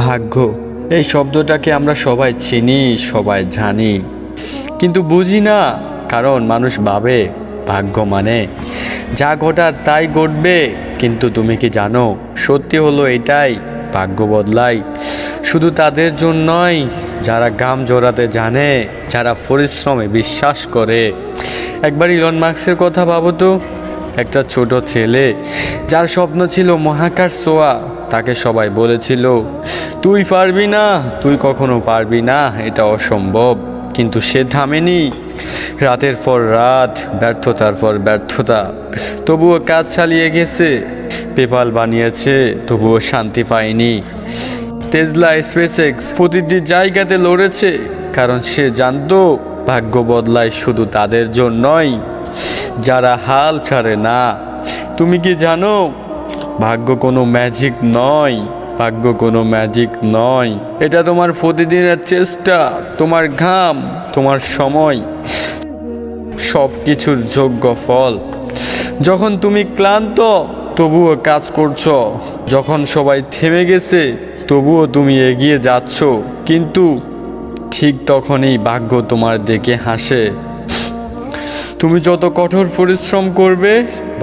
ভাগ্য এই শব্দটাকে আমরা সবাই চিনি, সবাই জানি, কিন্তু বুঝি না। কারণ মানুষ ভাবে ভাগ্য মানে যা ঘটার তাই ঘটবে, কিন্তু তুমি কি জানো সত্যি হলো এটাই, ভাগ্য বদলায় শুধু তাদের জন্যই যারা ঘাম জড়াতে জানে, যারা পরিশ্রমে বিশ্বাস করে। একবার ইলন মাস্কের কথা ভাবো তো, একটা ছোট ছেলে যার স্বপ্ন ছিল মহাকাশ ছোঁয়া। তাকে সবাই বলেছিল তুই পারবি না, তুই কখনো পারবি না, এটা অসম্ভব। কিন্তু সে থামেনি, রাতের পর রাত, ব্যর্থতার পর ব্যর্থতা, তবুও কাজ চালিয়ে গেছে। পেপাল বানিয়েছে, তবুও শান্তি পায়নি। টেসলা, স্পেসএক্স প্রতিটি জায়গাতে লড়েছে, কারণ সে জানতো ভাগ্য বদলায় শুধু তাদের জন্যই যারা হাল ছাড়ে না। তুমি কি জানো ভাগ্য কোনো ম্যাজিক নয়, ভাগ্য কোনো ম্যাজিক নয়, এটা তোমার প্রতিদিনের চেষ্টা, তোমার ঘাম, তোমার সময়, সব কিছুর যোগ্য ফল। যখন তুমি ক্লান্ত তবুও কাজ করছো, যখন সবাই থেমে গেছে তবুও তুমি এগিয়ে যাচ্ছ, কিন্তু ঠিক তখনই ভাগ্য তোমার দিকে হাসে। তুমি যত কঠোর পরিশ্রম করবে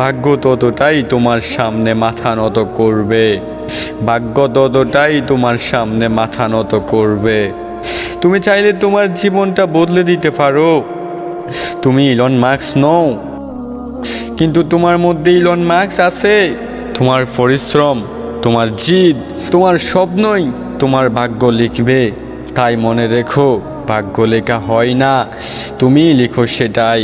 ভাগ্য ততটাই তোমার সামনে মাথা নত করবে, ভাগ্য ততটাই তোমার সামনে মাথা নত করবে। তুমি চাইলে তোমার জীবনটা বদলে দিতে পারো। তুমি ইলন মাস্ক নও, কিন্তু তোমার মধ্যে ইলন মাস্ক আছে। তোমার পরিশ্রম, তোমার জিদ, তোমার স্বপ্নই তোমার ভাগ্য লিখবে। তাই মনে রেখো, ভাগ্য লেখা হয় না, তুমিই লিখো সেটাই।